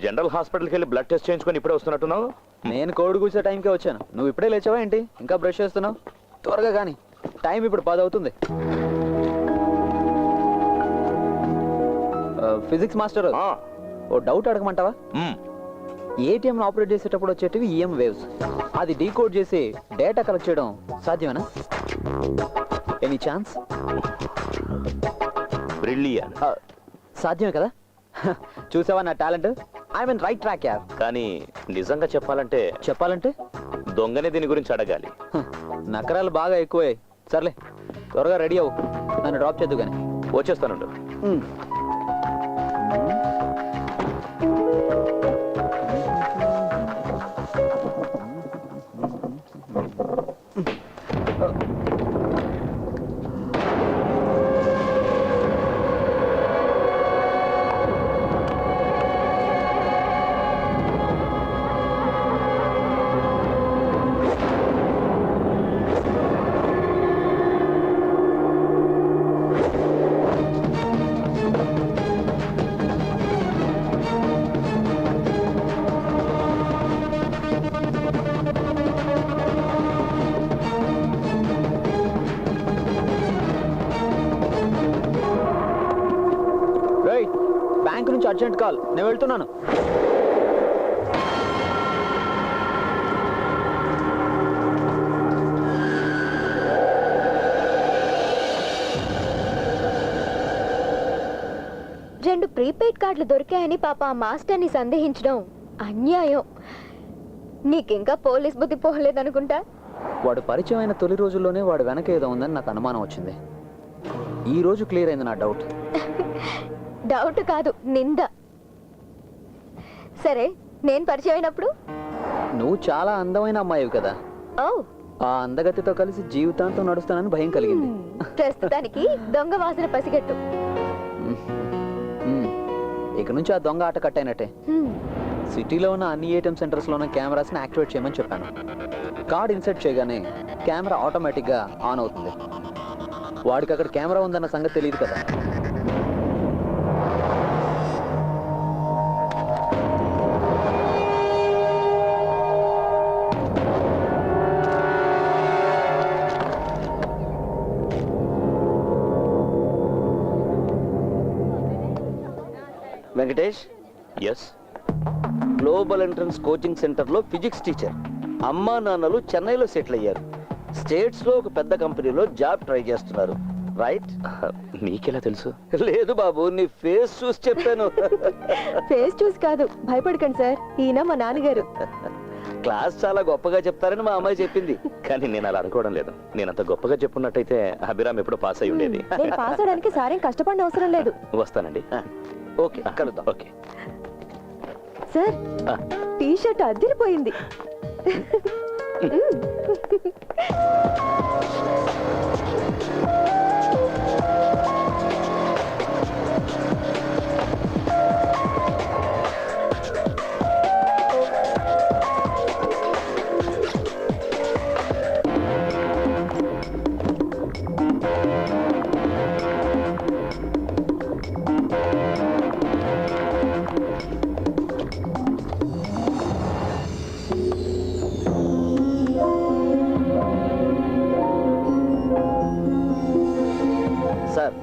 General హాస్పిటల్కి వెళ్ళి blood test చేయించుకొని ఇప్పుడే వస్తున్నట్టున్నావు. నేను కోడి కూర్చే టైంకే వచ్చాను. నువ్వు ఇప్పుడే లేచావా ఏంటి? ఇంకా బ్రష్ చేస్తున్నావు? త్వరగా కానీ, టైం ఇప్పుడు 10 అవుతుంది. ఫిజిక్స్ మాస్టర్, ఓ డౌట్ అడగమంటావా? ఏటీఎం ఆపరేట్ చేసేటప్పుడు వచ్చేటివి ఈఎం వేవ్స్. అది డీకోడ్ చేసి డేటా కలెక్ట్ చేయడం సాధ్యమేనా? Any chance? బ్రిలియంట్. సాధ్యమే కదా? చూసావా నా talent? I mean right track యార్. కానీ నిజంగా చెప్పాలంటే దొంగనే దీని గురించి అడగాలి. నకరాలు బాగా ఎక్కువే. సర్లే, త్వరగా రెడీ అవ్వు, నన్ను డ్రాప్ చేద్దు కానీ. వచ్చేస్తానుండు. బ్యాంక్ నుంచి అర్జెంట్ కాల్, నేను వెళ్తున్నాను. రెండు ప్రీపెయిడ్ కార్డులు దొరికాయని పాప ఆ మాస్టర్ని సందేహించడం అన్యాయం. నీకింకా పోలీస్ బుద్ధి పోలేదనుకుంటా. వాడు పరిచయం అయిన తొలి రోజుల్లోనే వాడు వెనక ఏదో ఉందని నాకు అనుమానం వచ్చింది. ఈ రోజు క్లియర్ అయింది నా డౌట్. డౌట్ కాదు, నింద. సరే, నేను పరిచయం అయినప్పుడు నువ్వు చాలా అందమైన అమ్మాయివి కదా. ఓ, ఆ అందగతితో కలిసి జీవితాంతం నడుస్తానని భయం కలిగింది. ప్రస్తుతానికి దొంగ వాసన పసిగట్టు. ఇక నుంచి ఆ దొంగ ఆట కట్టయినట్టే. సిటీలో ఉన్న అన్ని ఏటీఎం సెంటర్స్ లో ఉన్న కెమెరాస్ని యాక్టివేట్ చేయమని చెప్పాను. కార్డ్ ఇన్సర్ట్ చేయగానే కెమెరా ఆటోమేటిక్ గా ఆన్ అవుతుంది. వాడికి అక్కడ కెమెరా ఉందన్న సంగతి తెలియదు కదా. Venkatesh, S. Global entrance coaching సెంటర్లో ఫిజిక్స్ టీచర్. అమ్మా నాన్నలు చెన్నైలో సెటిల్ అయ్యారు. స్టేట్స్లో ఒక పెద్ద కంపెనీలో జాబ్ ట్రై చేస్తున్నారు. రైట్? నీకెలా తెలుసు? లేదు బాబు, నీ ఫేస్ చూసి చెప్పాను. ఫేస్ చూసి కాదు, భయపడకండి సార్, ఈయన మా నాన్నగారు. క్లాస్ చాలా గొప్పగా చెప్తారని మా అమ్మాయి చెప్పింది. కానీ నేను అలా అనుకోవడం లేదు. నేను అంత గొప్పగా చెప్పున్నట్టయితే అభిరామ్ ఎప్పుడో పాస్ అయి ఉండేది. నేను పాస్ అవడానికి సారేం కష్టపడిన అవసరం లేదు. వస్తానండి. ఓకే, కలుద్దాం. ఓకే సార్, టీ షర్ట్ అదిరిపోయింది. సార్,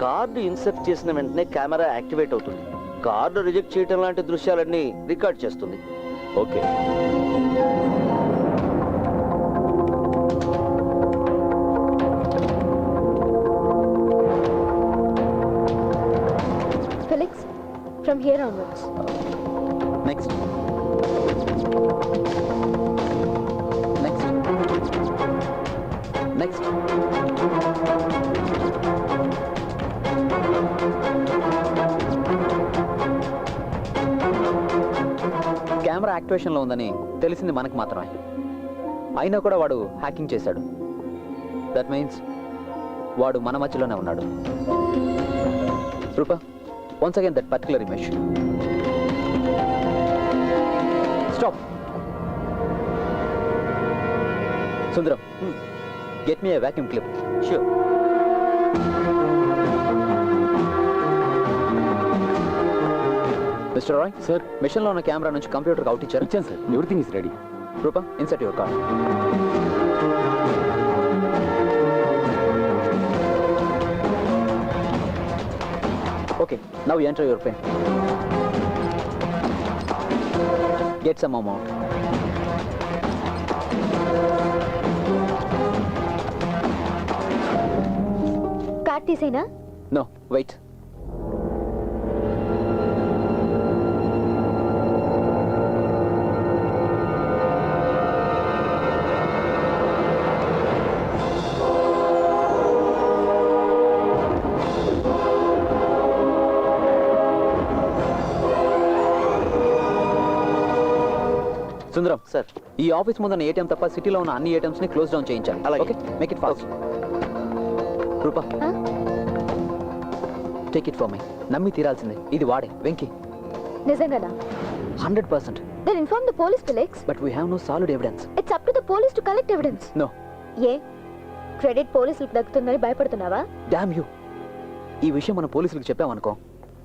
కార్డు ఇన్సర్ట్ చేసిన వెంటనే కెమెరా యాక్టివేట్ అవుతుంది. కార్డు రిజెక్ట్ చేయడం లాంటి దృశ్యాలన్నీ రికార్డ్ చేస్తుంది. Okay. Felix, from here onwards. Next next next. Camera యాక్టివేషన్లో ఉందని తెలిసింది మనకు మాత్రమే. అయినా కూడా వాడు హ్యాకింగ్ చేశాడు. దట్ మీన్స్ వాడు మన మధ్యలోనే ఉన్నాడు. రూపా, once again that particular image. Stop. Sundaram, get me a vacuum clip. Sure. Mister Roy sir మిషన్లో ఉన్న కెమెరా నుంచి కంప్యూటర్కి అవుట్ ఇచ్చారు. ఇచ్చాను sir, everything is ready. Rupa insert your card. Okay, now enter your pin. Get some amount. Card తీసేనా? No, wait. Sundaram sir ఈ office ముందున్న ATM తప్ప సిటీలో ఉన్న అన్ని ఏటీఎంస్ ని క్లోజ్ డౌన్ చేయించాలి. అలాగే. Okay, make it fast. Rupa Huh? Take it for me. నమ్మి తీరాల్సిందే, ఇది వాడే వెంకీ. నిజంగానా? 100%. Then inform the police, Felix. But we have no solid evidence. It's up to the police to collect evidence. No, ఏ credit పోలీసులకు దక్కుతుందని భయపడుతున్నావా? Dam you. ఈ విషయం మన పోలీసులకు చెప్పామనుకో,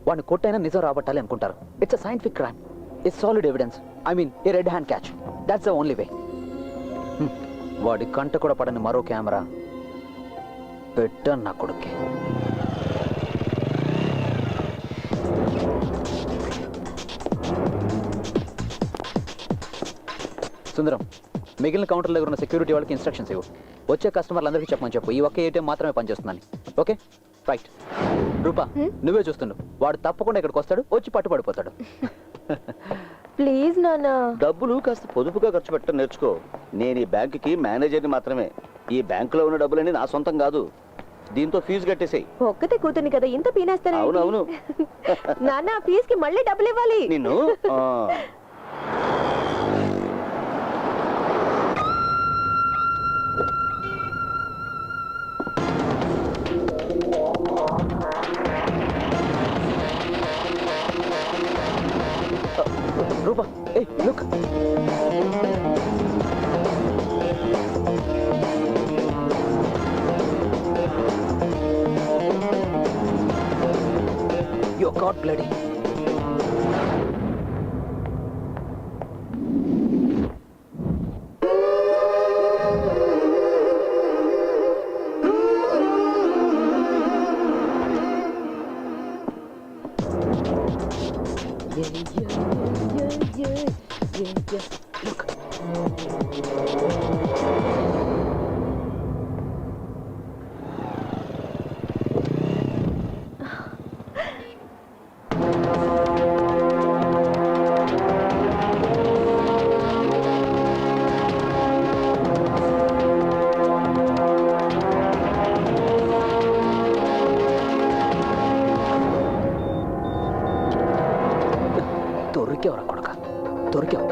వాడిని కొట్టైనా నిజం రాబట్టాలి అనుకుంటారు. It's a scientific crime. It's solid evidence. I mean A red hand catch. That's the only way. వాడి కంట కూడా పడని మరో కెమెరా పెట్ట నా కొడుక్కి. సుందరం, మిగిలిన కౌంటర్ దగ్గర ఉన్న సెక్యూరిటీ వాళ్ళకి ఇన్స్ట్రక్షన్స్ ఇవ్వు. వచ్చే కస్టమర్లందరికీ చెప్పమని చెప్పు, ఈ ఒక్క ఏటీఎం మాత్రమే పనిచేస్తుందని. Okay right. రూపా నువ్వే చూస్తుండు, వాడు తప్పకుండా ఇక్కడికి వస్తాడు, వచ్చి పట్టుబడిపోతాడు. ప్లీజ్ నానా. డబ్బులు కాస్త పొదుపుగా ఖర్చు పెట్టడం నేర్చుకో. నేను ఈ బ్యాంకుకి మేనేజర్ని మాత్రమే. ఈ బ్యాంకులో ఉన్న డబ్బులన్నీ నా సొంతం కాదు. దీంతో ఫీజు కట్టేసేయి. ఒక్కతే కూతుని కదా ఇంత పీనేస్తాను. అవునవును. నాన్న ఫీజ్ కి మళ్ళీ డబ్బులు ఇవ్వాలి. నిన్ను రూపా ఏ look. You're God bloody. Look. దొరికావురా కొడక, దొరికావు.